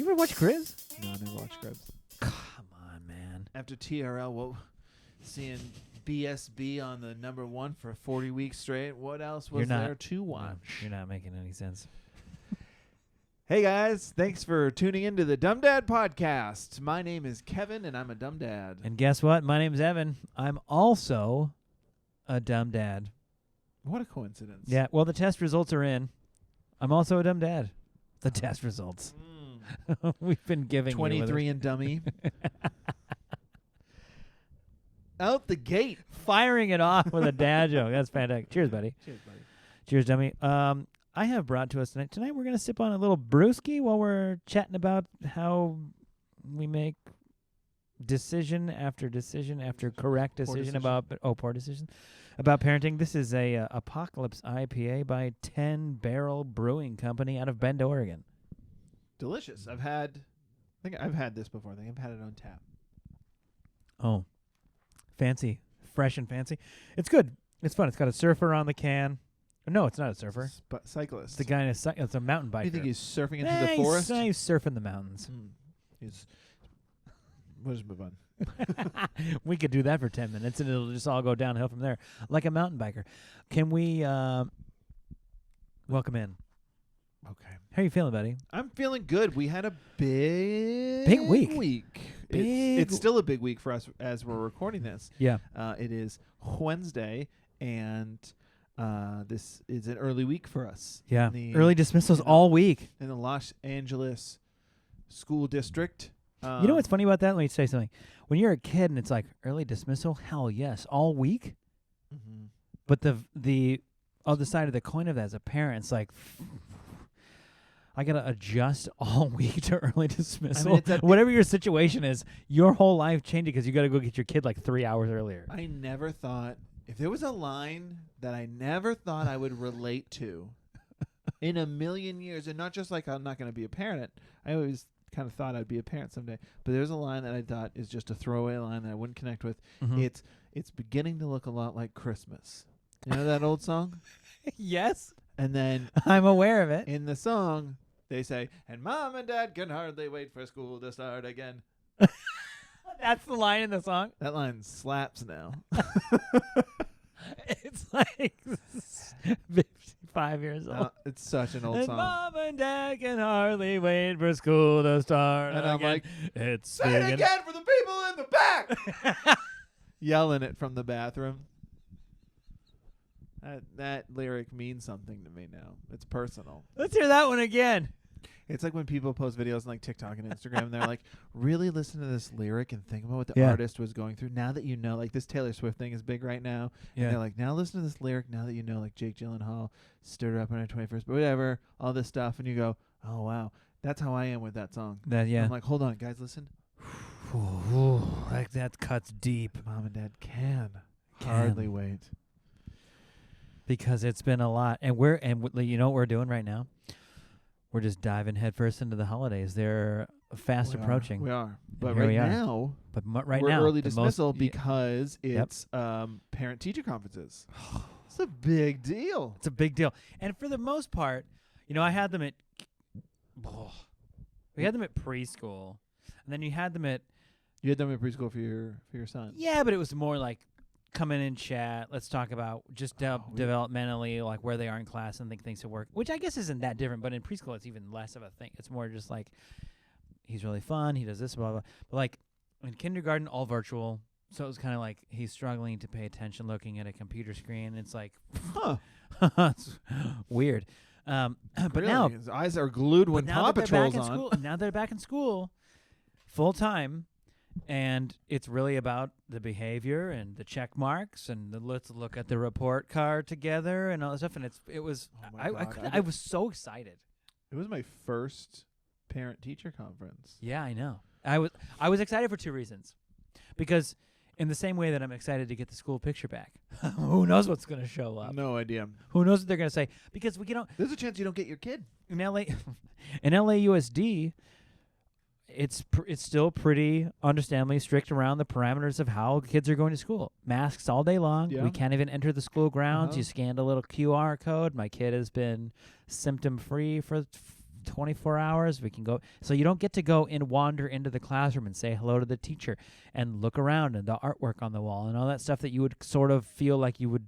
You ever watch Cribs? No, I never watched Cribs. Come on, man. After TRL, seeing BSB on the number one for 40 weeks straight, what else was there to watch? You're not making any sense. Hey guys, thanks for tuning into the Dumb Dad Podcast. My name is Kevin, and I'm a dumb dad. And guess what? My name's Evan. I'm also a dumb dad. What a coincidence. Yeah, well, the test results are in. I'm also a dumb dad. The test results. We've been giving 23 and dummy. Out the gate. Firing it off with a dad joke. That's fantastic. Cheers, buddy. Cheers, buddy. Cheers, dummy. I have brought to us tonight. Tonight we're going to sip on a little brewski while we're chatting about how we make decision after correct decision about poor decision about parenting. This is a Apocalypse IPA by 10 Barrel Brewing Company out of Bend, Oregon. Delicious. I think I've had this before. I think I've had it on tap. Oh, fancy, fresh and fancy. It's good. It's fun. It's got a surfer on the can. No, it's not a surfer. Cyclist. It's a guy. It's a mountain biker. Do you think he's surfing into the forest? He's surfing the mountains. We'll just move on. We could do that for 10 minutes, and it'll just all go downhill from there, like a mountain biker. Can we welcome in? Okay. How are you feeling, buddy? I'm feeling good. We had a big week. It's still a big week for us as we're recording this. Yeah. It is Wednesday, and this is an early week for us. Yeah. Early dismissals all week. In the Los Angeles School District. You know what's funny about that? Let me say something. When you're a kid and it's like early dismissal, hell yes, all week. Mm-hmm. But the other side of the coin of that as a parent, it's like I got to adjust all week to early dismissal. I mean, whatever your situation is, your whole life changes because you got to go get your kid like 3 hours earlier. I never thought, if there was a line that I never thought I would relate to in a million years, and not just like I'm not going to be a parent, I always kind of thought I'd be a parent someday, but there's a line that I thought is just a throwaway line that I wouldn't connect with. Mm-hmm. It's beginning to look a lot like Christmas. You know that old song? Yes. And then I'm aware of it. In the song, they say, and Mom and Dad can hardly wait for school to start again. That's the line in the song? That line slaps now. It's like 55 years old. It's such an old and song. Mom and Dad can hardly wait for school to start and again. I'm like, it's say it again for the people in the back. Yelling it from the bathroom. That lyric means something to me now. It's personal. Let's hear that one again. It's like when people post videos on like TikTok and Instagram, and they're like, really listen to this lyric and think about what the artist was going through. Now that you know, like this Taylor Swift thing is big right now. Yeah. And they're like, now listen to this lyric now that you know, like Jake Gyllenhaal stirred her up on her 21st, but whatever, all this stuff. And you go, oh, wow. That's how I am with that song. I'm like, hold on, guys, listen. Like that cuts deep. Mom and Dad can hardly wait. Because it's been a lot. And you know what we're doing right now? We're just diving headfirst into the holidays. They're fast approaching. We are. But right now, we're early dismissal because it's parent-teacher conferences. It's a big deal. It's a big deal. And for the most part, you know, I had them at we had them at preschool. And then you had them at preschool for your son. Yeah, but it was more like come in and chat. Let's talk about just developmentally, like where they are in class and think things will work, which I guess isn't that different. But in preschool, it's even less of a thing. It's more just like he's really fun. He does this, blah, blah. But like in kindergarten, all virtual. So it was kind of like he's struggling to pay attention looking at a computer screen. It's like, it's weird. But really? Now his eyes are glued when Paw Patrol's on. Now they're back in school full time. And it's really about the behavior and the check marks and let's look at the report card together and all that stuff. And I was so excited. It was my first parent-teacher conference. Yeah, I know. I was excited for two reasons. Because in the same way that I'm excited to get the school picture back, who knows what's going to show up? No idea. Who knows what they're going to say? Because there's a chance you don't get your kid in LAUSD. It's still pretty understandably strict around the parameters of how kids are going to school. Masks all day long. Yeah. We can't even enter the school grounds. You scanned a little QR code. My kid has been symptom-free for 24 hours. We can go. So you don't get to go and wander into the classroom and say hello to the teacher and look around and the artwork on the wall and all that stuff that you would sort of feel like you would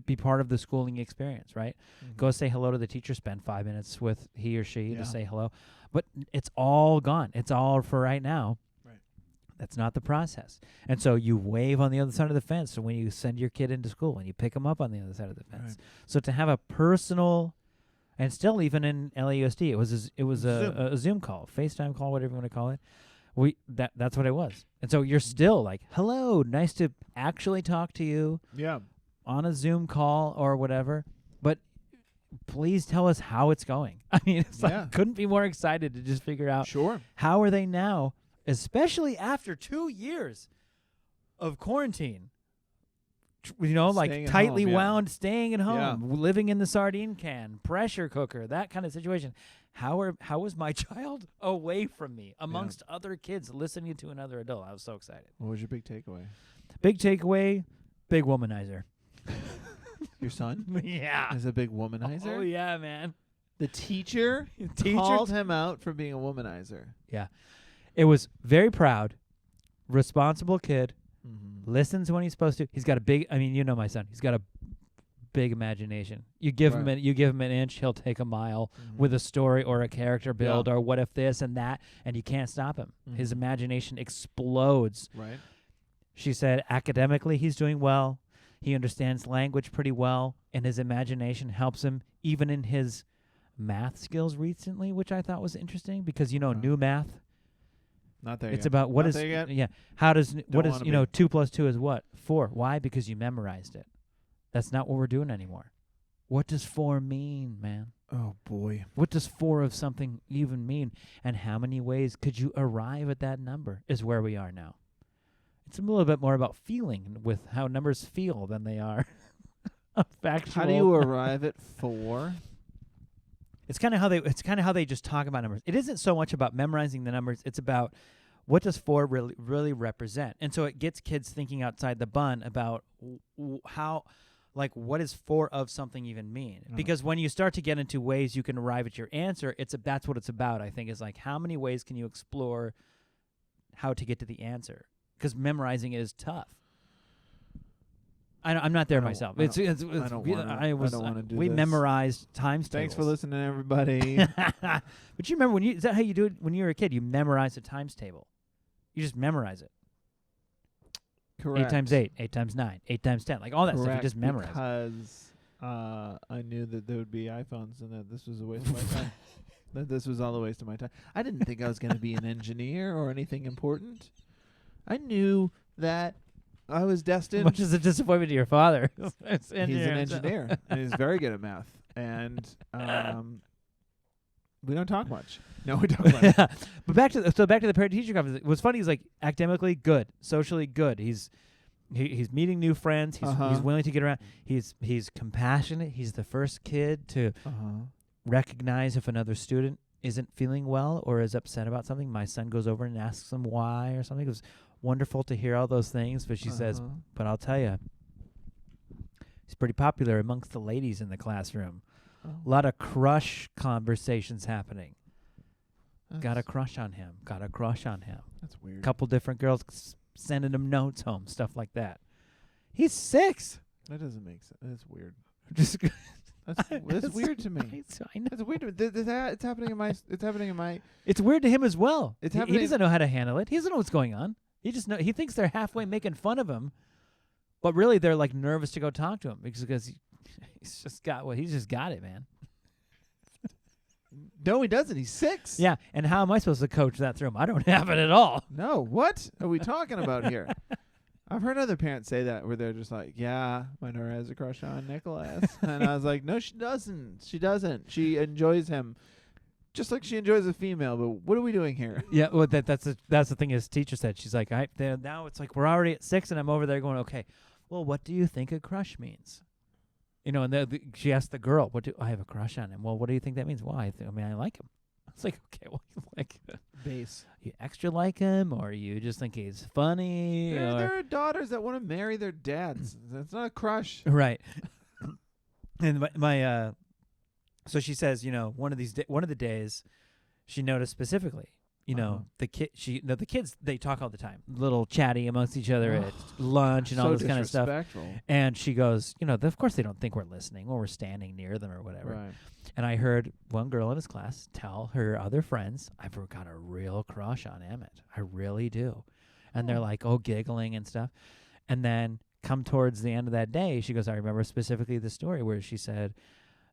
be part of the schooling experience, right? Go say hello to the teacher, spend 5 minutes with he or she to say hello. But it's all gone. It's all for right now. Right. That's not the process. And so you wave on the other side of the fence. So when you send your kid into school and you pick them up on the other side of the fence. Right. So to have a personal, and still even in LAUSD, it was a Zoom call, FaceTime call, whatever you want to call it. That's what it was. And so you're still like, hello, nice to actually talk to you. Yeah. On a Zoom call or whatever, but please tell us how it's going. I mean, it's like, couldn't be more excited to just figure out how are they now, especially after 2 years of quarantine, like tightly wound, staying at home, living in the sardine can, pressure cooker, that kind of situation. How was my child away from me amongst other kids listening to another adult? I was so excited. What was your big takeaway? Big takeaway, big womanizer. Your son? Yeah. Is a big womanizer? Oh, yeah, man. The teacher called him out for being a womanizer. Yeah. It was very proud, responsible kid, listens when he's supposed to. He's got a big, my son. He's got a big imagination. You give him an inch, he'll take a mile with a story or a character build or what if this and that, and you can't stop him. His imagination explodes. Right. She said academically he's doing well. He understands language pretty well, and his imagination helps him even in his math skills recently, which I thought was interesting because, new math. Not there it's yet. About what Not is, there yet. Yeah. How does, what is, 2 plus 2 is what? 4. Why? Because you memorized it. That's not what we're doing anymore. What does 4 mean, man? Oh, boy. What does 4 of something even mean? And how many ways could you arrive at that number is where we are now. It's a little bit more about feeling with how numbers feel than they are factual. How do you arrive at 4? It's kind of how they just talk about numbers. It isn't so much about memorizing the numbers. It's about what does 4 really represent. And so it gets kids thinking outside the bun about how, like, what does 4 of something even mean? Because when you start to get into ways you can arrive at your answer, that's what it's about. I think is like how many ways can you explore how to get to the answer. Because memorizing it is tough. I'm not there myself. I don't want to do We this. Memorized times tables. Thanks for listening, everybody. But you remember is that how you do it when you were a kid? You memorize a times table. You just memorize it. Correct. 8 times 8, 8 times 9, 8 times 10, like all that stuff. You just memorize. Because I knew that there would be iPhones and that this was a waste of my time. That this was all a waste of my time. I didn't think I was going to be an engineer or anything important. I knew that I was destined. Much as a disappointment to your father. He's an engineer, and he's very good at math. And we don't talk much. No, we talk about it. But back to the parent-teacher conference. What's funny is like academically good, socially good. He's meeting new friends. He's willing to get around. He's compassionate. He's the first kid to recognize if another student isn't feeling well or is upset about something. My son goes over and asks him why or something. It was wonderful to hear all those things, but she says, but I'll tell you, he's pretty popular amongst the ladies in the classroom. A lot of crush conversations happening. Got a crush on him. That's weird. Couple different girls sending him notes home, stuff like that. He's 6. That doesn't make sense. That's weird. Just that's weird to me. I know. That's weird. It's happening in my. It's happening in my. It's weird to him as well. It's he happening. Doesn't know how to handle it. He doesn't know what's going on. He thinks they're halfway making fun of him, but really they're like nervous to go talk to him because he's just got it, man. No, he doesn't. He's 6. Yeah, and how am I supposed to coach that through him? I don't have it at all. No, what are we talking about here? I've heard other parents say that where they're just like, yeah, my daughter has a crush on Nicholas. And I was like, no, she doesn't. She doesn't. She enjoys him just like she enjoys a female. But what are we doing here? Yeah, well, that's the thing his teacher said. She's like, now it's like we're already at 6 and I'm over there going, okay, well, what do you think a crush means? And she asked the girl, I have a crush on him. Well, what do you think that means? Well, I like him. It's like, okay, well, you like base. You extra like him, or you just think he's funny? There are daughters that want to marry their dads. That's not a crush, right? And my So she says, one of the days, she noticed specifically, the kids, they talk all the time, little chatty amongst each other at lunch and all this kind of stuff. And she goes, of course they don't think we're listening when we're standing near them or whatever. Right. And I heard one girl in his class tell her other friends, I've got a real crush on Emmett. I really do. And they're like, giggling and stuff. And then come towards the end of that day, she goes, I remember specifically the story where she said,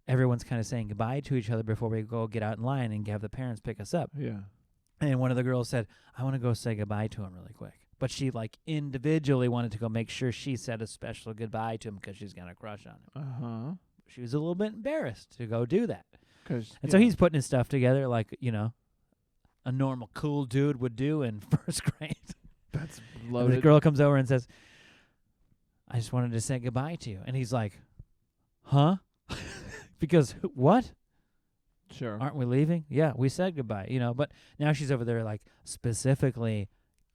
everyone's kind of saying goodbye to each other before we go get out in line and have the parents pick us up. Yeah. And one of the girls said, I want to go say goodbye to him really quick. But she, individually wanted to go make sure she said a special goodbye to him because she's got a crush on him. Uh-huh. She was a little bit embarrassed to go do that. And so he's putting his stuff together like, a normal cool dude would do in first grade. That's loaded. And the girl comes over and says, I just wanted to say goodbye to you. And he's like, huh? Because what? Sure. Aren't we leaving? Yeah, we said goodbye, But now she's over there, specifically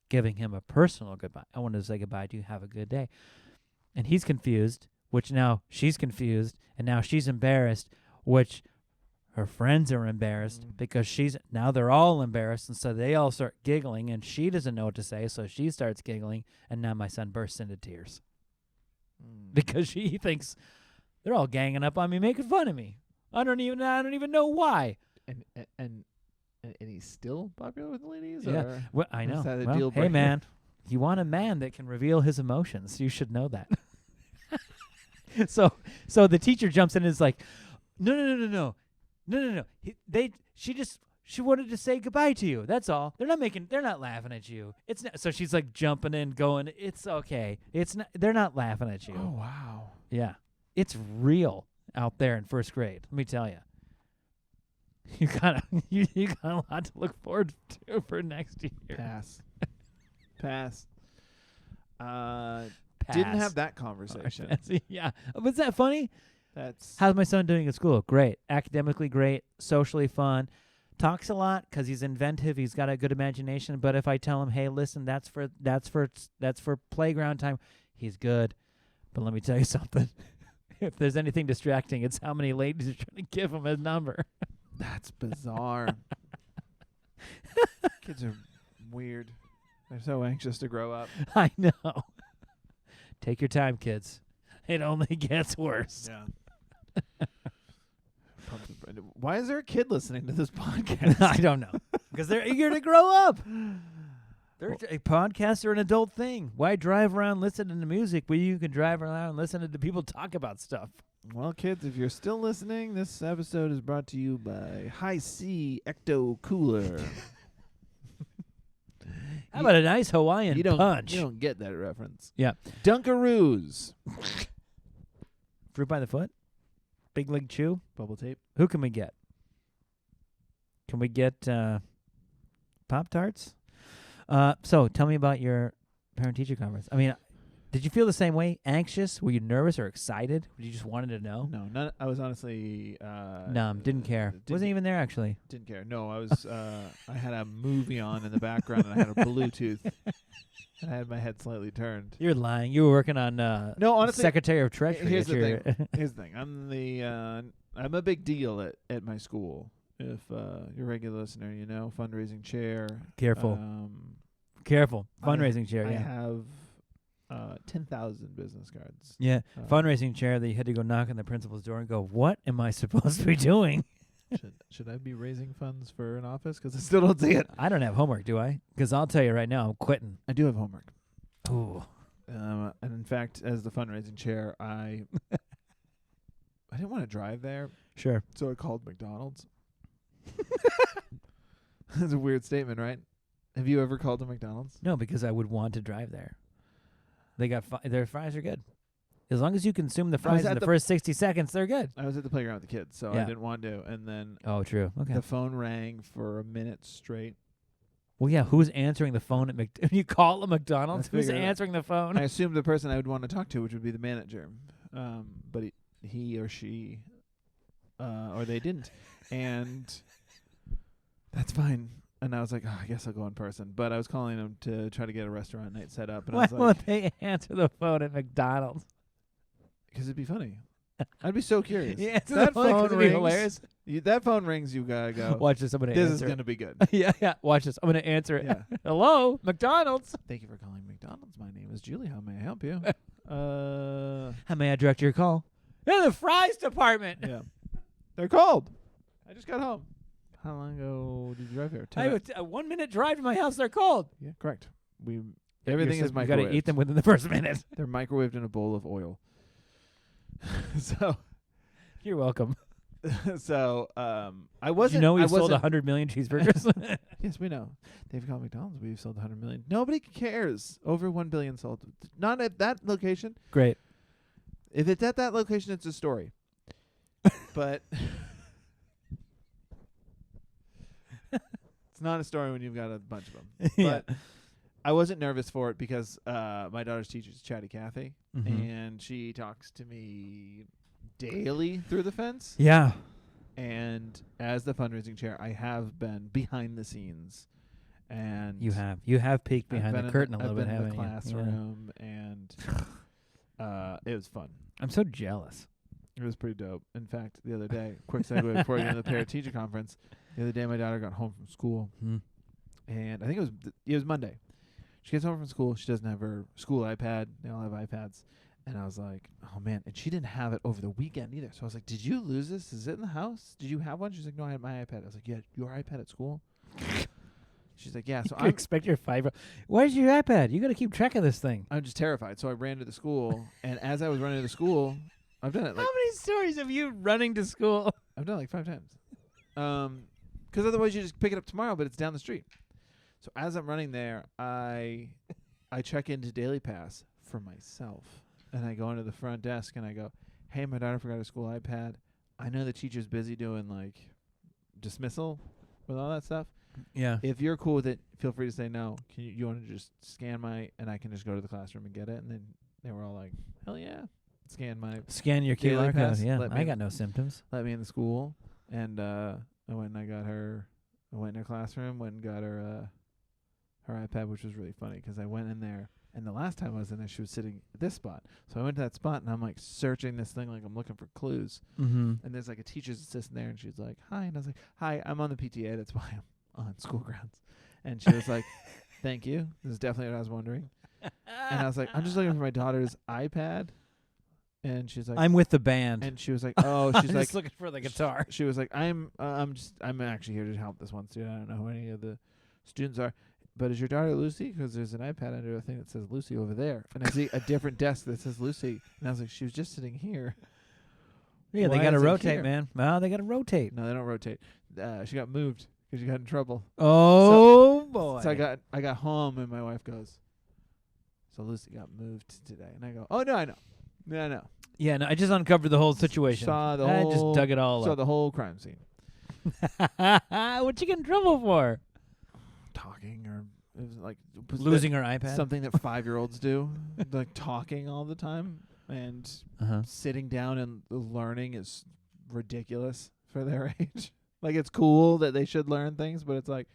giving him a personal goodbye. I wanted to say goodbye to you. Have a good day. And he's confused, which now she's confused, and now she's embarrassed, which her friends are embarrassed because now they're all embarrassed, and so they all start giggling, and she doesn't know what to say, so she starts giggling, and now my son bursts into tears because she thinks they're all ganging up on me, making fun of me. I don't even know why. And he's still popular with the ladies? Yeah. Or well, I know. Is that a well, deal hey, breaker? man, you want a man that can reveal his emotions. You should know that. So the teacher jumps in and is like, no. She wanted to say goodbye to you. That's all. They're not laughing at you. It's not, so she's jumping in, going, it's okay. It's not. They're not laughing at you. Oh wow. Yeah, it's real out there in first grade. Let me tell you. You got a lot to look forward to for next year. Pass. Didn't have that conversation. Yeah. Was that funny? That's How's my son doing at school? Great. Academically great. Socially fun. Talks a lot because he's inventive. He's got a good imagination. But if I tell him, hey, listen, that's for playground time, he's good. But let me tell you something. If there's anything distracting, it's how many ladies are trying to give him his number. That's bizarre. Kids are weird. They're so anxious to grow up. I know. Take your time, kids. It only gets worse. Yeah. Why is there a kid listening to this podcast? I don't know. Because they're eager to grow up. Podcasts are an adult thing. Why drive around listening to music where you can drive around listening to people talk about stuff? Well, kids, if you're still listening, this episode is brought to you by High C Ecto Cooler. How about a nice Hawaiian punch? You don't get that reference. Yeah. Dunkaroos. Fruit by the foot? Big League Chew? Bubble tape. Who can we get? Can we get Pop-Tarts? So tell me about your parent-teacher conference. I mean, did you feel the same way? Anxious? Were you nervous or excited? You just wanted to know? No, I was honestly numb. Didn't care. Wasn't even there actually. Didn't care. No, I was. I had a movie on in the background, and I had a Bluetooth, and I had my head slightly turned. You're lying. You were working on no, honestly, Secretary of Treasury. Here's the thing. Here's the thing. I'm a big deal at my school. If you're a regular listener, you know, fundraising chair. Careful. Careful. Fundraising chair. I Yeah. have 10,000 business cards. Yeah. Fundraising chair that you had to go knock on the principal's door and go, what am I supposed to be doing? Should I be raising funds for an office? Because I still don't see it. I don't have homework, do I? Because I'll tell you right now, I'm quitting. I do have homework. Ooh. And in fact, as the fundraising chair, I didn't want to drive there. Sure. So I called McDonald's. That's a weird statement, right? Have you ever called a McDonald's? No, because I would want to drive there. They got their fries are good. As long as you consume the fries in the first 60 seconds, they're good. I was at the playground with the kids, so I didn't want to. And then true. Okay. The phone rang for a minute straight. Well, yeah, who's answering the phone at If you call a McDonald's, who's answering the phone? I assumed the person I would want to talk to, which would be the manager. But he or she, or they didn't. And that's fine. And I was like, I guess I'll go in person. But I was calling them to try to get a restaurant night set up. And Why won't they answer the phone at McDonald's? Because it'd be funny. I'd be so curious. Yeah, that phone rings. Hilarious. That phone rings. You gotta go. Watch this. I'm gonna This answer. is gonna be good. Yeah. Watch this. I'm gonna answer it. Yeah. Hello, McDonald's. Thank you for calling McDonald's. My name is Julie. How may I help you? How may I direct your call? In the fries department. Yeah. They're cold. I just got home. How long ago did you drive here? I have a 1 minute drive to my house. They're cold. Yeah, correct. Everything is microwaved. You got to eat them within the first minute. They're microwaved in a bowl of oil. So you're welcome. So I wasn't. Did you know we sold 100 million cheeseburgers? Yes, we know. They've called McDonald's. We've sold 100 million. Nobody cares. Over 1 billion sold. Not at that location. Great. If it's at that location, it's a story. But it's not a story when you've got a bunch of them. Yeah. But I wasn't nervous for it because my daughter's teacher is Chatty Cathy, and she talks to me daily through the fence. Yeah. And as the fundraising chair, I have been behind the scenes. And you have peeked behind the curtain a little bit, haven't you? I've been in the classroom, and it was fun. I'm so jealous. It was pretty dope. In fact, the other day, quick segue before we get into the parent-teacher conference, the other day my daughter got home from school, and I think it was Monday. She gets home from school. She doesn't have her school iPad. They all have iPads. And I was like, oh, man. And she didn't have it over the weekend either. So I was like, did you lose this? Is it in the house? Did you have one? She's like, no, I had my iPad. I was like, yeah, your iPad at school? She's like, yeah. So I expect your 5-year-old. Where's your iPad? You got to keep track of this thing. I'm just terrified. So I ran to the school. And as I was running to the school, I've done it like. How many stories of you running to school? I've done it like 5 times. Because otherwise you just pick it up tomorrow, but it's down the street. So as I'm running there, I check into Daily Pass for myself. And I go into the front desk and I go, hey, my daughter forgot her school iPad. I know the teacher's busy doing like dismissal with all that stuff. Yeah. If you're cool with it, feel free to say no. Can you want to just scan and I can just go to the classroom and get it? And then they were all like, hell yeah. Scan your Daily QR Pass. code. Yeah. I got no symptoms. Let me in the school. And I went and I got her. I went in her classroom, went and got her iPad, which was really funny because I went in there. And the last time I was in there, she was sitting at this spot. So I went to that spot, and I'm, like, searching this thing like I'm looking for clues. And there's, like, a teacher's assistant there, and she's like, hi. And I was like, hi, I'm on the PTA. That's why I'm on school grounds. And she was like, thank you. This is definitely what I was wondering. And I was like, I'm just looking for my daughter's iPad. And she's like, I'm with the band. And she was like, oh, she's like, just looking for the guitar. She was like, I'm actually here to help this one student. I don't know who any of the students are. But is your daughter Lucy? Because there's an iPad under a thing that says Lucy over there. And I see a different desk that says Lucy. And I was like, she was just sitting here. Yeah, Why they got to is it rotate, here? man. Well, they got to rotate. No, they don't rotate. She got moved because she got in trouble. Oh, boy. So I got home, and my wife goes, so Lucy got moved today. And I go, oh, no, I know. Yeah, I know. Yeah, no, I just uncovered the whole situation. I just dug it all Saw up. the whole crime scene. What'd you get in trouble for? Talking or it was like losing her iPad. Something that 5-year-olds do, like talking all the time and sitting down and learning is ridiculous for their age. Like it's cool that they should learn things, but it's like,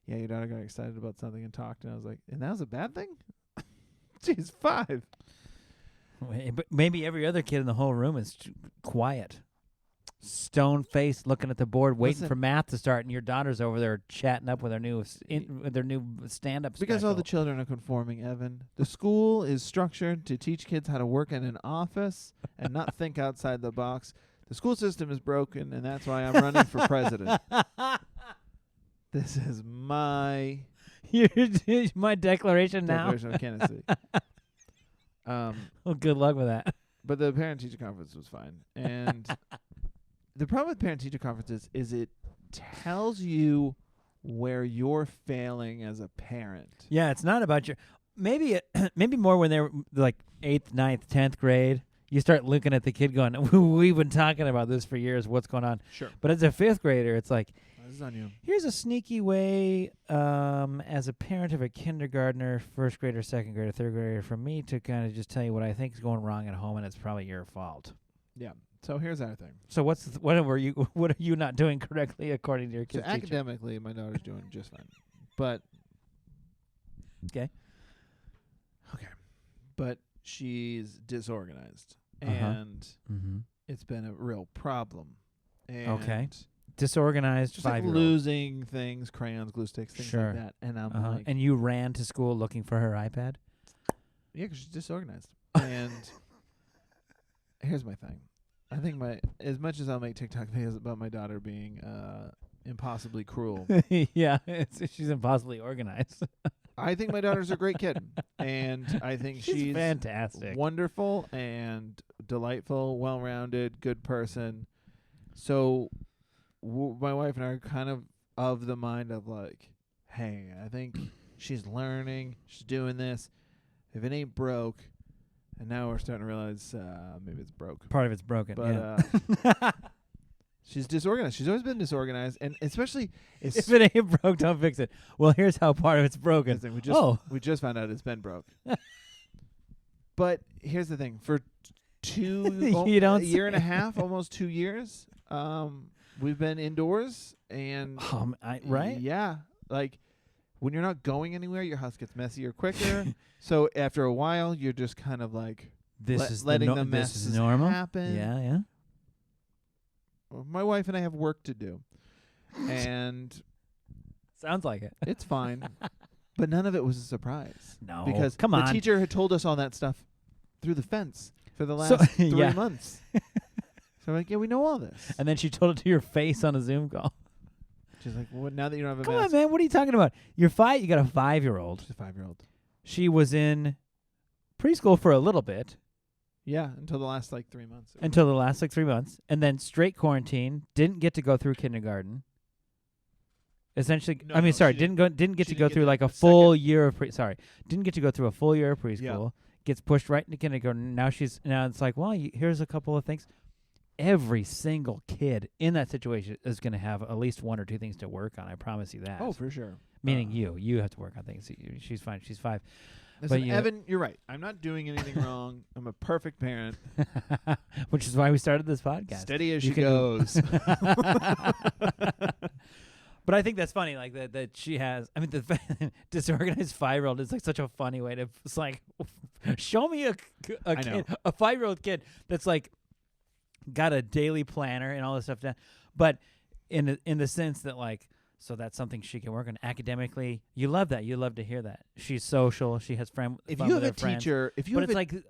yeah, your daughter got excited about something and talked, and I was like, and that was a bad thing? She's 5. But maybe every other kid in the whole room is quiet. Stone faced, looking at the board, waiting for math to start, and your daughter's over there chatting up with their new stand-up. Because special. all the children are conforming, Evan. The school is structured to teach kids how to work in an office and not think outside the box. The school system is broken, and that's why I'm running for president. This is my my declaration now. Declaration of candidacy. Well, good luck with that. But the parent-teacher conference was fine, and. The problem with parent-teacher conferences is it tells you where you're failing as a parent. Yeah, it's not about your maybe more when they're like 8th, 9th, 10th grade. You start looking at the kid going, we've been talking about this for years. What's going on? Sure. But as a 5th grader, it's like, this is on you. Here's a sneaky way as a parent of a kindergartner, 1st grader, 2nd grader, 3rd grader, for me to kind of just tell you what I think is going wrong at home, and it's probably your fault. Yeah. So here's our thing. So what are you not doing correctly according to your kid's teacher? Academically, my daughter's doing just fine. But okay. But she's disorganized. And it's been a real problem. And Okay. Disorganized just like 5-year-old. losing things, crayons, glue sticks, things Sure. like that. And I'm like, And you ran to school looking for her iPad? yeah, 'cause she's disorganized. And here's my thing. I think as much as I'll make TikTok videos about my daughter being impossibly cruel, Yeah, she's impossibly organized. I think my daughter's a great kid. And I think she's fantastic. wonderful and delightful, well-rounded, good person. So my wife and I are kind of the mind of like, hey, I think she's learning, she's doing this. If it ain't broke, and now we're starting to realize maybe it's broke. Part of it's broken. But she's disorganized. She's always been disorganized, and especially if it ain't broke, don't fix it. Well, here's how part of it's broken. We just found out it's been broke. But here's the thing: for a year and a half, almost 2 years, we've been indoors, and right? Yeah, like when you're not going anywhere, your house gets messier quicker. So after a while, you're just kind of like letting the messes happen. Yeah. My wife and I have work to do, and sounds like it. It's fine, but none of it was a surprise. No, because come on. The teacher had told us all that stuff through the fence for the last 3 months. So I'm like, yeah, we know all this. And then she told it to your face on a Zoom call. She's like, well, now that you don't have a come mask. on, man, what are you talking about? You got a 5-year-old. She's a 5-year-old. She was in preschool for a little bit. Yeah, until the last 3 months. Until the last 3 months, and then straight quarantine. Didn't get to go through kindergarten. Essentially, didn't get to go through a full year of didn't get to go through a full year of preschool. Yeah. Gets pushed right into kindergarten. Now it's like, well, here's a couple of things. Every single kid in that situation is going to have at least 1 or 2 things to work on. I promise you that. Oh, for sure. Meaning you have to work on things. She's fine. She's 5. Listen, Evan, you're right. I'm not doing anything wrong. I'm a perfect parent. Which is why we started this podcast. Steady as she goes. But I think that's funny, that she has. I mean, the disorganized 5-year-old is such a funny way to. It's like, show me a kid, a 5-year-old kid that's got a daily planner and all this stuff down, but in the sense that so that's something she can work on academically. You love that. You love to hear that. She's social. She has friends. If you have a teacher,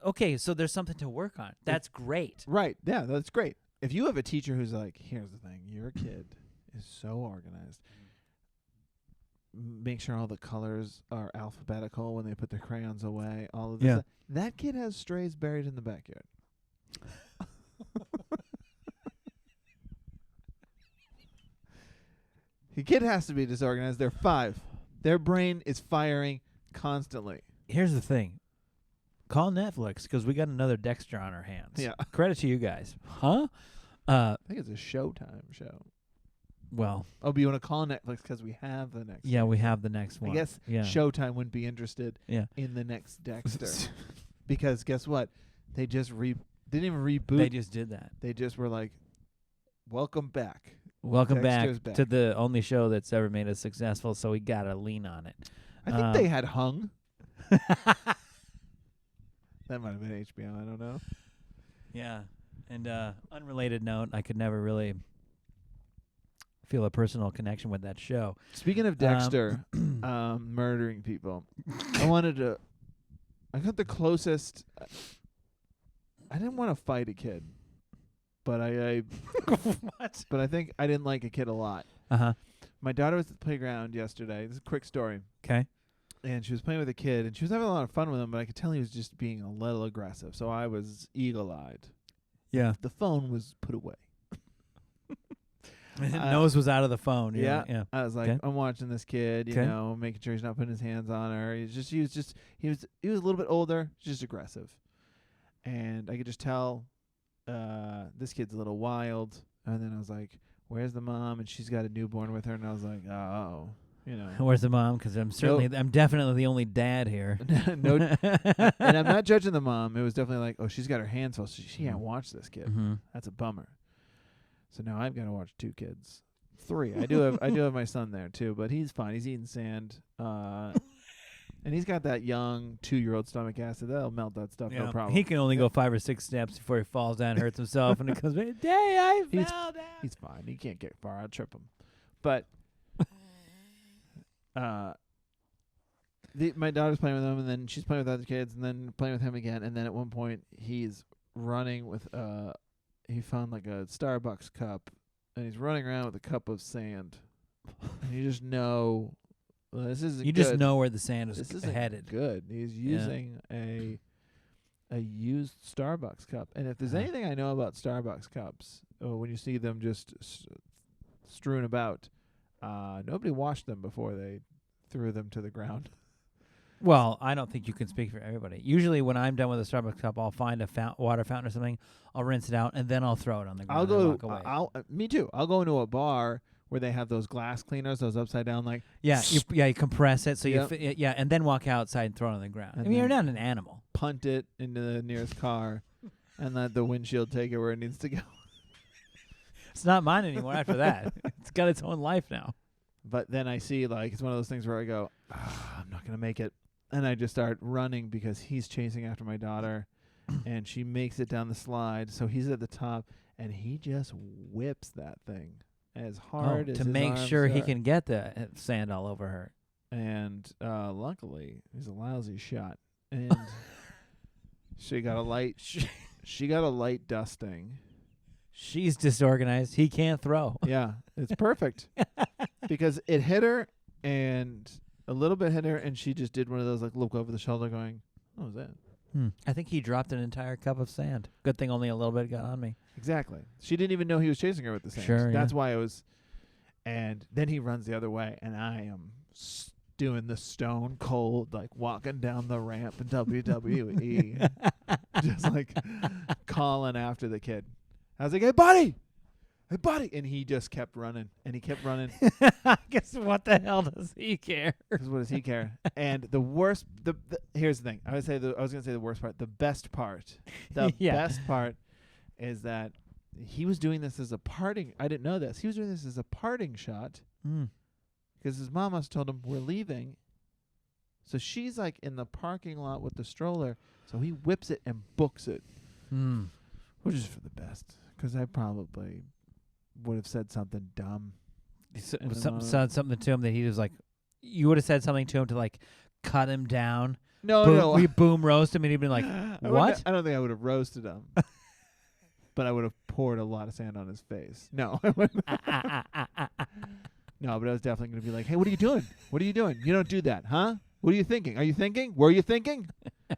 okay, so there's something to work on. That's great. Right. Yeah, that's great. If you have a teacher who's like, here's the thing, your kid is so organized. Make sure all the colors are alphabetical when they put their crayons away. All of this. Yeah. That kid has strays buried in the backyard. The kid has to be disorganized. They're 5. Their brain is firing constantly. Here's the thing. Call Netflix because we got another Dexter on our hands. Yeah. Credit to you guys. Huh? I think it's a Showtime show. Well. Oh, but you want to call Netflix because we have the next one. We have the next one. I guess Showtime wouldn't be interested in the next Dexter. Because guess what? They just didn't even reboot. They just did that. They just were like, welcome back. Welcome back to the only show that's ever made us successful, so we got to lean on it. I think they had Hung. That might have been HBO. I don't know. Yeah. And unrelated note, I could never really feel a personal connection with that show. Speaking of Dexter murdering people, I got the closest. I didn't want to fight a kid. But what? But I think I didn't like a kid a lot. My daughter was at the playground yesterday. This is a quick story. Okay. And she was playing with a kid, and she was having a lot of fun with him, but I could tell he was just being a little aggressive. So I was eagle-eyed. Yeah. The phone was put away. Nose was out of the phone. Yeah. I was like, I'm watching this kid, you know, making sure he's not putting his hands on her. He was a little bit older, just aggressive. And I could just tell this kid's a little wild. And then I was like, where's the mom? And she's got a newborn with her. And I was like, oh, you know. Where's the mom? Because I'm definitely the only dad here. No, and I'm not judging the mom. It was definitely like, oh, she's got her hands full. She can't watch this kid. Mm-hmm. That's a bummer. So now I've got to watch 2 kids. 3. I do have my son there too, but he's fine. He's eating sand. And he's got that young 2-year-old stomach acid. That'll melt that stuff, no problem. He can only go 5 or 6 steps before he falls down, hurts himself, and it comes back, Day, I fell down. He's fine. He can't get far. I'll trip him. But my daughter's playing with him, and then she's playing with other kids, and then playing with him again. And then at one point, he's running with he found like a Starbucks cup, and he's running around with a cup of sand. And you just know... Well, this isn't you good. just know where the sand is this isn't headed. Good. He's using a used Starbucks cup. And if there's anything I know about Starbucks cups, when you see them just strewn about, nobody washed them before they threw them to the ground. Well, I don't think you can speak for everybody. Usually when I'm done with a Starbucks cup, I'll find a water fountain or something. I'll rinse it out, and then I'll throw it on the ground and walk away. Me too. I'll go into a bar where they have those glass cleaners, those upside down, like... You compress it, so and then walk outside and throw it on the ground. I mean, you're not an animal. Punt it into the nearest car and let the windshield take it where it needs to go. It's not mine anymore after that. It's got its own life now. But then I see, like, it's one of those things where I go, I'm not going to make it. And I just start running because he's chasing after my daughter, and she makes it down the slide. So he's at the top, and he just whips that thing as hard as to his make arms sure he are. can get the sand all over her. And luckily, he's a lousy shot. And she got a light dusting. She's disorganized. He can't throw. Yeah, it's perfect. Because it hit her, and a little bit hit her, and she just did one of those, like, look over the shoulder going, what was that? I think he dropped an entire cup of sand. Good thing only a little bit got on me. Exactly. She didn't even know he was chasing her with the sand. Sure, That's why it was. And then he runs the other way, and I am doing the stone cold, like, walking down the ramp in WWE. Just, like, calling after the kid. I was like, hey, buddy! Hey, buddy! And he just kept running, and he kept running. I guess what the hell does he care? Because what does he care? And the worst, here's the thing. I was going to say the worst part. The best part. The best part is that he was doing this as a parting. I didn't know this. He was doing this as a parting shot. Because his mom must have told him, we're leaving. So she's, like, in the parking lot with the stroller. So he whips it and books it. Which is for the best. Because I probably would have said something dumb. Said something to him that he was like, you would have said something to him to, like, cut him down. No. We boom roast him, and he'd been like, what? I don't think I would have roasted him. But I would have poured a lot of sand on his face. No, I wouldn't. No, but I was definitely going to be like, hey, what are you doing? What are you doing? You don't do that, huh? What are you thinking? Are you thinking? Were you thinking?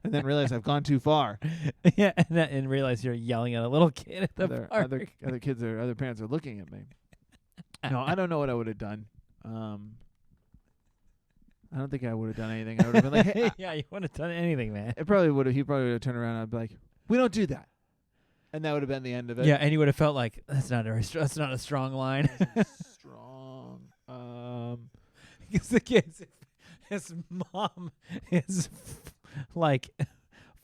And then realize I've gone too far. Yeah, and realize you're yelling at a little kid at the park. Other parents are looking at me. No, I don't know what I would have done. I don't think I would have done anything. I would have been like, hey, yeah, you wouldn't have done anything, man. He probably would have turned around and I'd be like, we don't do that. And that would have been the end of it. Yeah, and you would have felt like that's not a strong line. Strong. Because the kids, his mom is like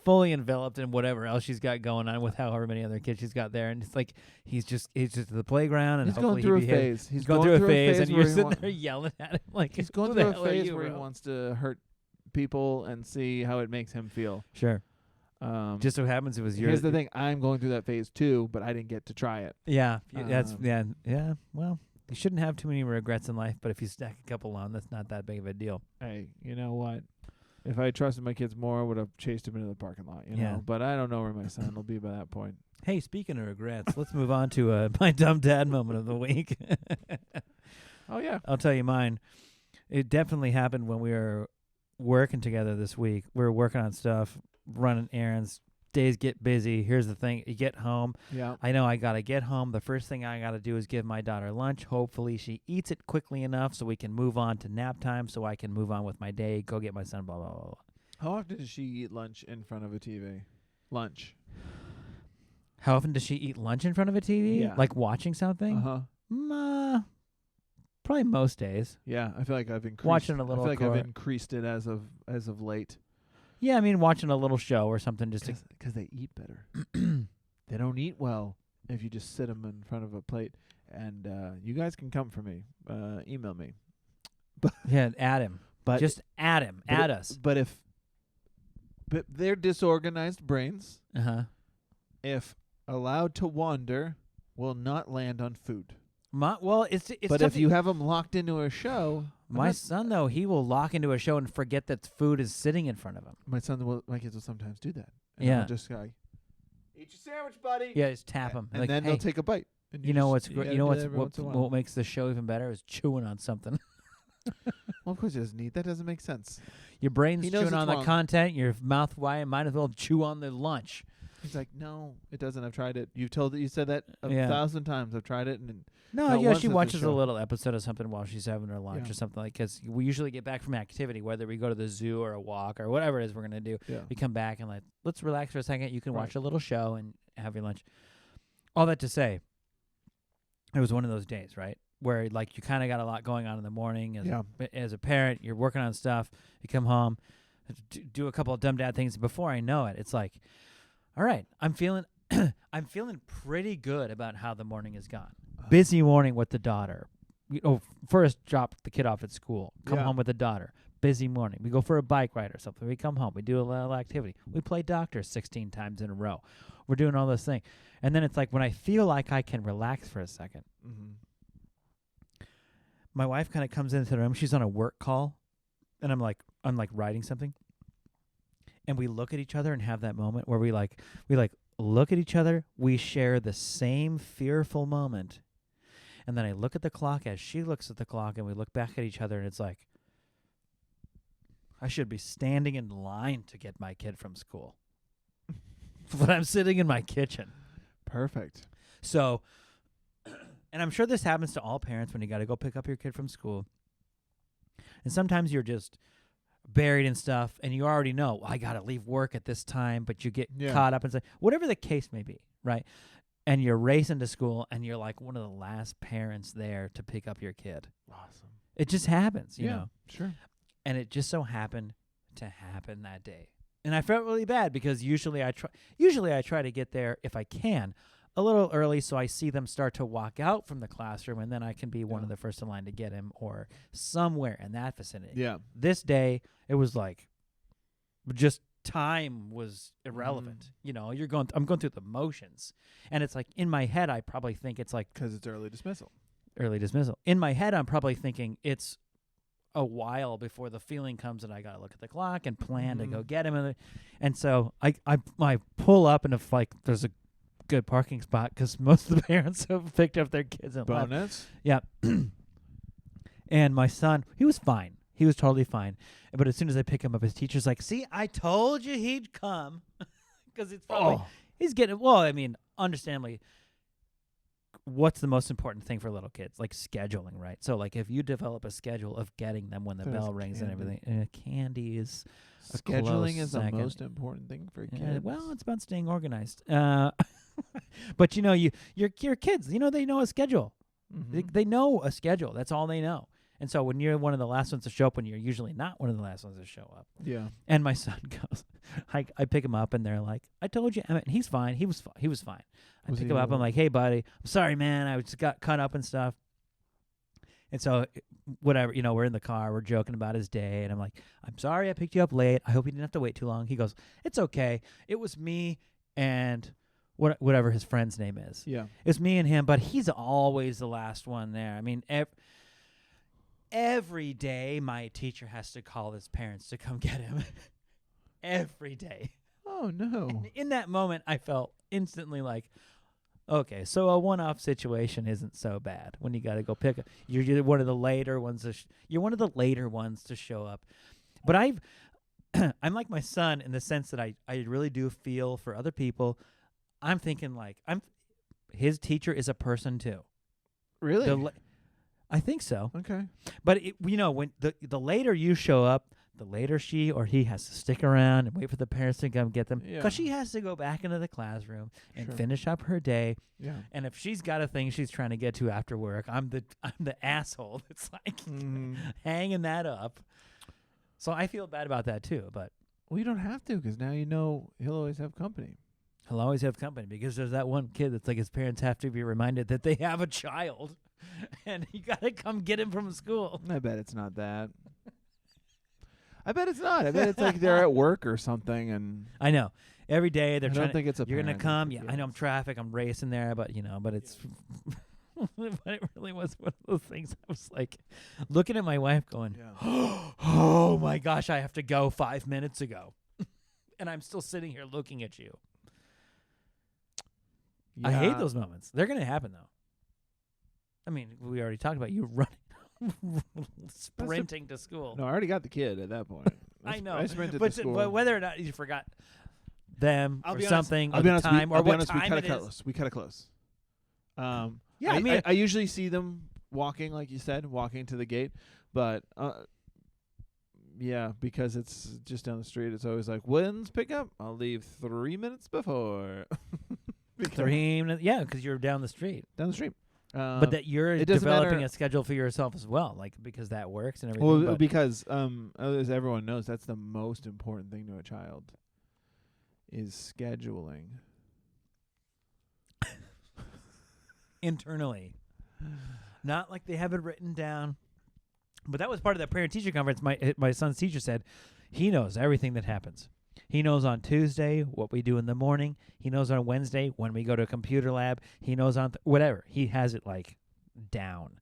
fully enveloped in whatever else she's got going on with however many other kids she's got there, and it's like he's just at the playground, and he's going through a phase. He's going through a phase, and you're sitting there yelling at him like he's going through a phase where he wants to hurt people and see how it makes him feel. Sure. Just so happens it was your. Here's the thing: I'm going through that phase too, but I didn't get to try it. Yeah, yeah. Well, you shouldn't have too many regrets in life, but if you stack a couple on, that's not that big of a deal. Hey, you know what? If I trusted my kids more, I would have chased him into the parking lot. You know, but I don't know where my son will be by that point. Hey, speaking of regrets, let's move on to my dumb dad moment of the week. Oh yeah, I'll tell you mine. It definitely happened when we were working together this week. We were working on stuff, running errands. Days get busy. Here's the thing. You get home. Yeah. I know I got to get home. The first thing I got to do is give my daughter lunch. Hopefully she eats it quickly enough so we can move on to nap time so I can move on with my day, go get my son, blah, blah, blah, blah. How often does she eat lunch in front of a TV? Lunch. How often does she eat lunch in front of a TV? Yeah. Like watching something? Uh-huh. Probably most days. Yeah, I feel like I've increased. Watching a little. I feel like I've increased it as of late. Yeah, I mean, watching a little show or something just because they eat better. They don't eat well if you just sit them in front of a plate. And you guys can come for me. Email me. Yeah, add him. But just at him, at us. But they're disorganized brains, if allowed to wander, will not land on food. It's but if you have them locked into a show, my son though, he will lock into a show and forget that food is sitting in front of him. My kids will sometimes do that. And Yeah, I'll just go, eat your sandwich, buddy. Yeah, just tap him, and then they'll take a bite. And you know what's great? You know what makes the show even better is chewing on something. Well, of course he doesn't eat. That doesn't make sense. Your brain's chewing on the content. Your mouth might as well chew on the lunch. He's like, no, it doesn't. I've tried it. You said that 1,000 times. I've tried it, and she watches a little episode of something while she's having her lunch or something like. Because we usually get back from activity, whether we go to the zoo or a walk or whatever it is we're gonna do. Yeah. We come back and let's relax for a second. You can watch a little show and have your lunch. All that to say, it was one of those days, right, where like you kind of got a lot going on in the morning as a parent. You're working on stuff. You come home, do a couple of dumb dad things. Before I know it, it's like, all right, I'm feeling pretty good about how the morning has gone. Busy morning with the daughter. First drop the kid off at school. Come home with the daughter. Busy morning. We go for a bike ride or something. We come home. We do a little activity. We play doctor 16 times in a row. We're doing all this thing. And then it's like when I feel like I can relax for a second, my wife kind of comes into the room. She's on a work call, and I'm like writing something. And we look at each other and have that moment where we look at each other. We share the same fearful moment. And then I look at the clock as she looks at the clock, and we look back at each other, and it's like, I should be standing in line to get my kid from school. But I'm sitting in my kitchen. Perfect. So, and I'm sure this happens to all parents when you got to go pick up your kid from school. And sometimes you're just buried in stuff, and you already know, I got to leave work at this time, but you get caught up in stuff, whatever the case may be, right? And you're racing to school, and you're like one of the last parents there to pick up your kid. Awesome. It just happens, you know? Sure. And it just so happened to happen that day. And I felt really bad because usually I try to get there, if I can, a little early so I see them start to walk out from the classroom, and then I can be one of the first in line to get him or somewhere in that vicinity. Yeah. This day, it was like just time was irrelevant. You know, I'm going through the motions. And it's like in my head, I probably think it's like... Because it's early dismissal. Early dismissal. In my head, I'm probably thinking it's a while before the feeling comes that I got to look at the clock and plan to go get him. And so I pull up, and if like there's a good parking spot because most of the parents have picked up their kids and bonus. Left. Yeah. And my son, he was fine. He was totally fine. But as soon as I pick him up, his teacher's like, see, I told you he'd come. Because it's probably, he's getting, well, I mean, understandably, what's the most important thing for little kids? Like scheduling, right? So like if you develop a schedule of getting them when the bell rings and everything, candy is scheduling is the most important thing for kids. Well, it's about staying organized. But you know, your kids, you know, they know a schedule. They know a schedule. That's all they know. And so when you're one of the last ones to show up, when you're usually not one of the last ones to show up. Yeah. And my son goes, I pick him up, and they're like, I told you, Emmett. And he's fine. He was fine. I pick him up. I'm like, hey, buddy, I'm sorry, man. I just got cut up and stuff. And so whatever, you know, we're in the car. We're joking about his day. And I'm like, I'm sorry I picked you up late. I hope you didn't have to wait too long. He goes, it's okay. It was me and whatever his friend's name is. Yeah. It's me and him, but he's always the last one there. I mean, every day my teacher has to call his parents to come get him. Every day. Oh, no. And in that moment, I felt instantly like, okay, so a one-off situation isn't so bad when you got to go pick up. You're one of the later ones. You're one of the later ones to show up. But I'm like my son in the sense that I really do feel for other people. I'm thinking like his teacher is a person too. Really? I think so. Okay. But you know, when the later you show up, the later she or he has to stick around and wait for the parents to come get them, because she has to go back into the classroom and finish up her day. Yeah. And if she's got a thing she's trying to get to after work, I'm the asshole that's like hanging that up. So I feel bad about that too. But you don't have to, because now you know he'll always have company. He'll always have company because there's that one kid that's like his parents have to be reminded that they have a child. And you got to come get him from school. I bet it's not that. I bet it's not. I bet it's like they're at work or something, and I know. Every day they're I trying don't think it's a you're going to parent come. issue, Yeah, yeah. I know I'm traffic. I'm racing there, but but it's but it really was one of those things. I was like looking at my wife going, "Oh my gosh, I have to go 5 minutes ago." And I'm still sitting here looking at you. Yeah. I hate those moments. They're going to happen though. I mean, we already talked about you running sprinting to school. No, I already got the kid at that point. I know. I sprinted but to school. but whether or not you forgot them I'll or be honest, something I'll or be the honest, time we, or I'll be what honest, time we cut it it is. close. We cut it close. Yeah, I mean, I usually see them walking, like you said, walking to the gate, but yeah, because it's just down the street. It's always like, when's pickup? I'll leave 3 minutes before. 3 minutes. Yeah, because you're down the street. Down the street. But that you're it doesn't developing matter- a schedule for yourself as well, like because that works and everything. Well, but because as everyone knows, that's the most important thing to a child is scheduling. internally, not like they have it written down. But that was part of that parent-teacher conference. My son's teacher said he knows everything that happens. He knows on Tuesday what we do in the morning. He knows on Wednesday when we go to a computer lab. He knows on whatever. He has it like down.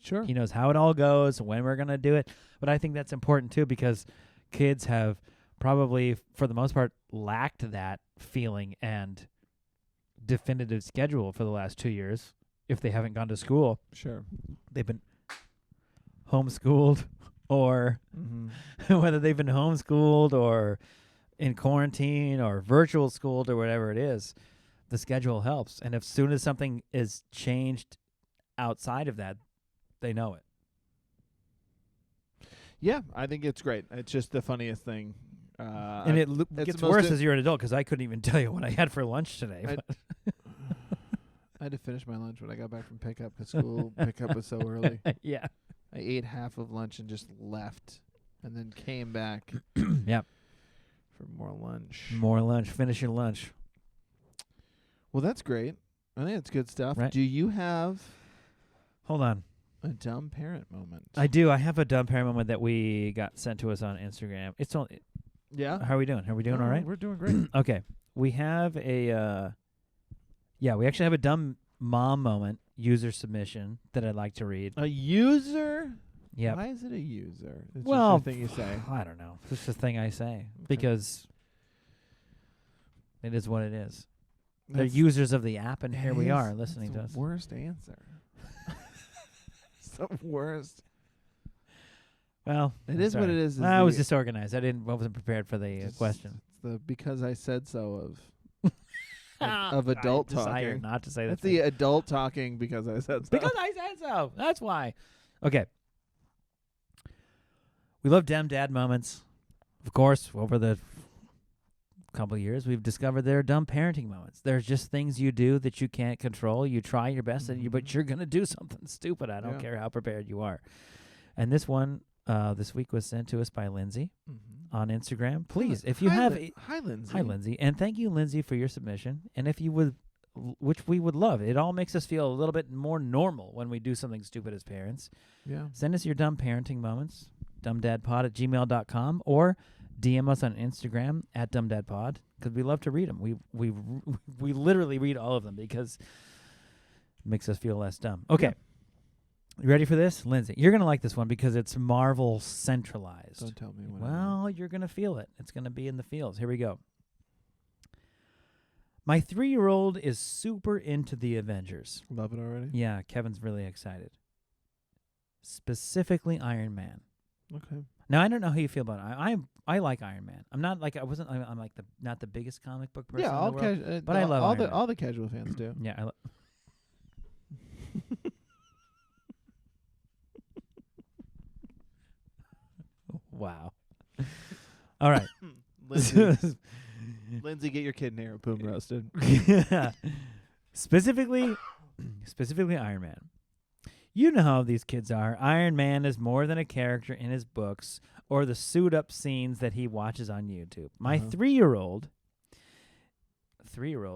Sure. He knows how it all goes, when we're going to do it. But I think that's important too because kids have probably, for the most part, lacked that feeling and definitive schedule for the last 2 years. If they haven't gone to school, Sure. they've been homeschooled or whether they've been homeschooled or in quarantine or virtual schooled or whatever it is, the schedule helps. And as soon as something is changed outside of that, they know it. Yeah, I think it's great. It's just the funniest thing. And it gets worse as you're an adult because I couldn't even tell you what I had for lunch today. I had to finish my lunch when I got back from pickup because school pickup was so early. Yeah. I ate half of lunch and just left and then came back Yep. for more lunch. More lunch. Finish your lunch. Well, that's great. I think it's good stuff. Right. Do you have Hold on. a dumb parent moment? I do. I have a dumb parent moment that we got sent to us on Instagram. It's only. Yeah. How are we doing? Are we doing all right? We're doing great. Okay. We have a we actually have a dumb mom moment user submission that I'd like to read. A user? Yeah. Why is it a user? It's Well, just a thing you say. I don't know. It's just a thing I say Okay. because it is what it is. They're That's- users of the app, and it here we is- are listening to that's us. the worst answer. It's the worst. Well, It I'm is what sorry. it is I was the- disorganized. I wasn't prepared for the It's- question. It's the because I said so of I adult desire talking. not to say That's that. the adult talking because I said so. Because I said so. That's why. Okay. We love dumb dad moments. Of course, over the couple of years, we've discovered there are dumb parenting moments. There's just things you do that you can't control. You try your best, but you're going to do something stupid. I don't Yeah. care how prepared you are. And this one this week was sent to us by Lindsay on Instagram. Please, if you have... Hi, Lindsay. Hi, Lindsay. And thank you, Lindsay, for your submission. And if you would, which we would love, it all makes us feel a little bit more normal when we do something stupid as parents. Yeah. Send us your dumb parenting moments, dumbdadpod@gmail.com, or DM us on Instagram @dumbdadpod, because we love to read them. We literally read all of them because it makes us feel less dumb. Okay. Yeah. You ready for this? Lindsay, you're going to like this one because it's Marvel centralized. Don't tell me what. Well, you're going to feel it. It's going to be in the feels. Here we go. My 3-year-old is super into the Avengers. Love it already. Yeah, Kevin's really excited. Specifically Iron Man. Okay. Now, I don't know how you feel about it. I like Iron Man. I'm not like I'm like not the biggest comic book person Yeah, in all the world. but I love all Iron Man. all the casual fans do. Yeah, wow. All right. Lindsay, get your kid an arrow boom roasted. Specifically Iron Man. You know how these kids are. Iron Man is more than a character in his books or the suit-up scenes that he watches on YouTube. My 3-year-old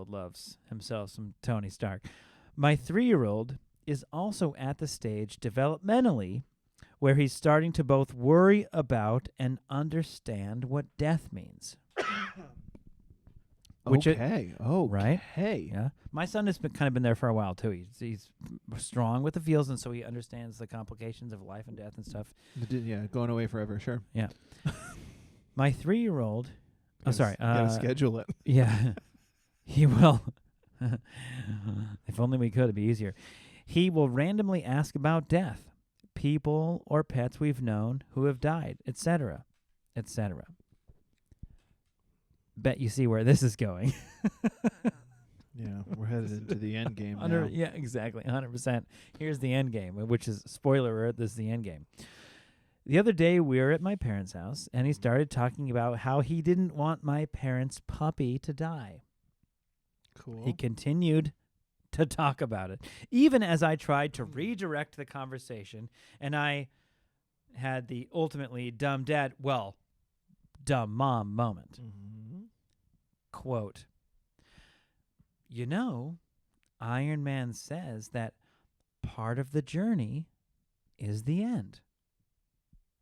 loves himself some Tony Stark. My 3-year-old is also at the stage developmentally where he's starting to both worry about and understand what death means. Okay. Right? Hey. Yeah. My son has kind of been there for a while too. He's strong with the feels, and so he understands the complications of life and death and stuff. Yeah, going away forever, sure. Yeah. My 3-year-old. Oh, sorry. Gotta schedule it. Yeah. He will. If only we could, it'd be easier. He will randomly ask about death, people or pets we've known who have died, etc., etc. Bet you see where this is going. Yeah, we're headed into the end game now. Yeah, exactly, 100%. Here's the end game, which is, spoiler alert, this is the end game. The other day, we were at my parents' house, and he started talking about how he didn't want my parents' puppy to die. Cool. He continued to talk about it, even as I tried to redirect the conversation, and I had the ultimately dumb mom moment. Mm-hmm. Quote, "You know, Iron Man says that part of the journey is the end,"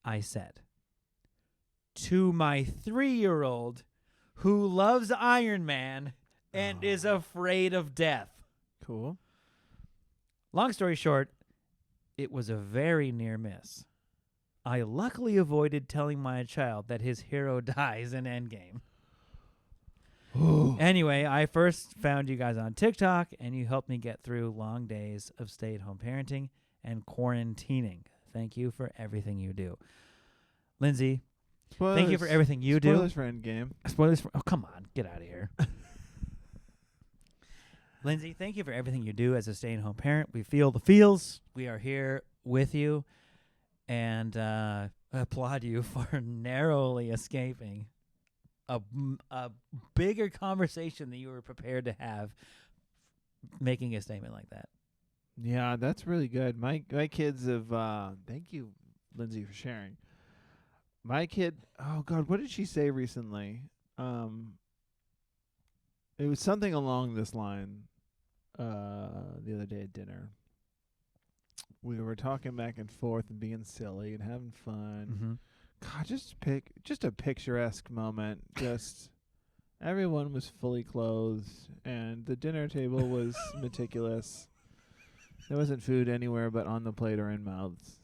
I said. To my 3-year-old who loves Iron Man and is afraid of death. Cool. Long story short, it was a very near miss. I luckily avoided telling my child that his hero dies in Endgame. Anyway, I first found you guys on TikTok, and you helped me get through long days of stay-at-home parenting and quarantining. Thank you for everything you do. Lindsay, thank you for everything you do. Spoilers for Endgame. Spoilers for... Oh, come on. Get out of here. Lindsay, thank you for everything you do as a stay-at-home parent. We feel the feels. We are here with you, and applaud you for narrowly escaping a bigger conversation that you were prepared to have, making a statement like that. Yeah, that's really good. My kids have thank you, Lindsay, for sharing. My kid, oh God, what did she say recently? It was something along this line the other day at dinner. We were talking back and forth and being silly and having fun. Mm-hmm. God, just a picturesque moment. Just everyone was fully clothed, and the dinner table was meticulous. There wasn't food anywhere but on the plate or in mouths.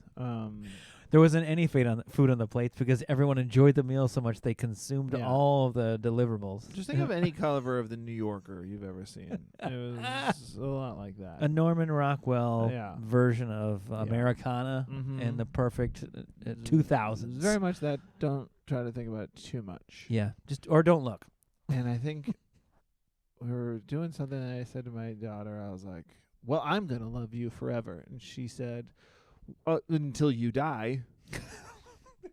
There wasn't any food on the plates because everyone enjoyed the meal so much they consumed all of the deliverables. Just think of any cover of the New Yorker you've ever seen. It was a lot like that. A Norman Rockwell version of Americana in the perfect 2000s. Very much that. Don't try to think about it too much. Yeah, or don't look. And I think we were doing something, and I said to my daughter, I was like, well, I'm going to love you forever. And she said, until you die.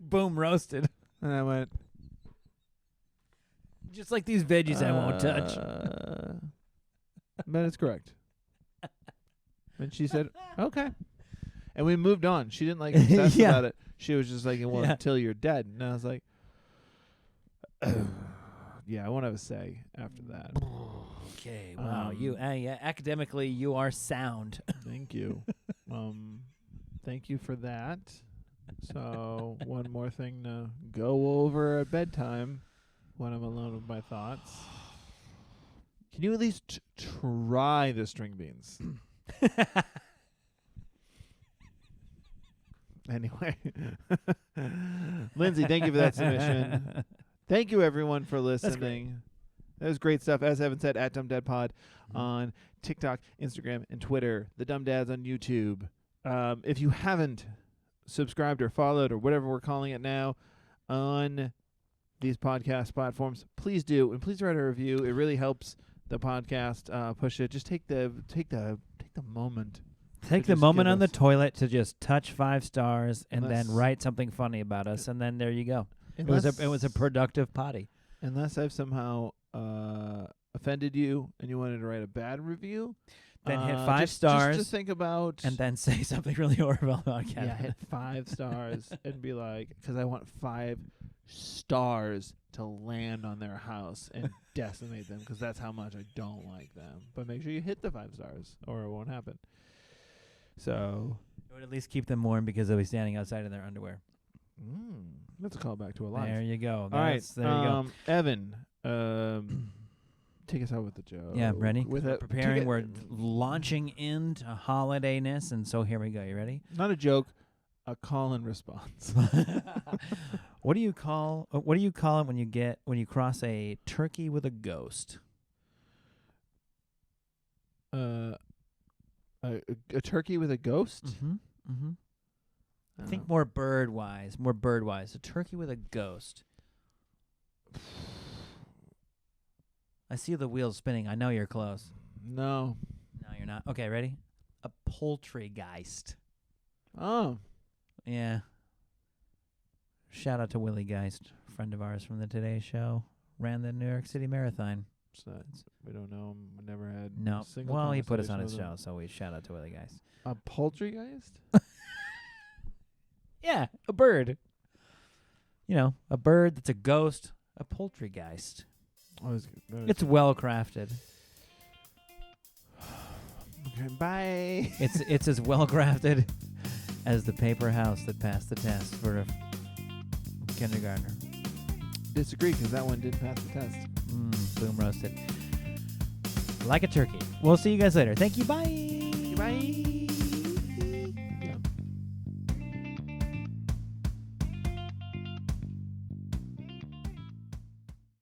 Boom, roasted. And I went, just like these veggies I won't touch. But it's correct. And she said, okay. And we moved on. She didn't like obsess about it. She was just like, well, until you're dead. And I was like, yeah, I won't have a say after that. Okay, wow. You academically, you are sound. Thank you. Thank you for that. So one more thing to go over at bedtime when I'm alone with my thoughts. Can you at least try the string beans? Anyway. Lindsay, thank you for that submission. Thank you, everyone, for listening. That was great stuff. As Evan said, at Dumb Dad Pod on TikTok, Instagram, and Twitter. The Dumb Dads on YouTube. If you haven't subscribed or followed or whatever we're calling it now on these podcast platforms, please do, and please write a review. It really helps the podcast push it. Just take the moment. Take the moment on the toilet to just touch 5 stars and then write something funny about us, and then there you go. It was a productive potty. Unless I've somehow offended you and you wanted to write a bad review, then hit 5 stars. Just to think about, and then say something really horrible about Kevin. Yeah, hit 5 stars and be like, because I want 5 stars to land on their house and decimate them, because that's how much I don't like them. But make sure you hit the 5 stars, or it won't happen. So would at least keep them warm because they'll be standing outside in their underwear. That's a callback to a life. There you go. All right. There you go. Evan, take us out with the joke. Yeah, ready? We're preparing. We're launching into holidayness, and so here we go. You ready? Not a joke, a call and response. What do you call it when you cross a turkey with a ghost? A turkey with a ghost? Mm-hmm. Mm-hmm. Think more bird-wise. A turkey with a ghost. I see the wheels spinning. I know you're close. No. No, you're not. Okay, ready? A poultrygeist. Oh. Yeah. Shout out to Willie Geist, friend of ours from the Today Show. Ran the New York City Marathon. So we don't know him. We never had No. single Well, he put us on conversation his with show, so we shout out to Willie Geist. A poultrygeist? Yeah, a bird. You know, a bird that's a ghost, a poultrygeist. It's well crafted. Okay, bye. It's as well crafted as the paper house that passed the test for a kindergartner. Disagree, because that one did pass the test. Boom roasted. Like a turkey. We'll see you guys later. Thank you. Bye. Bye.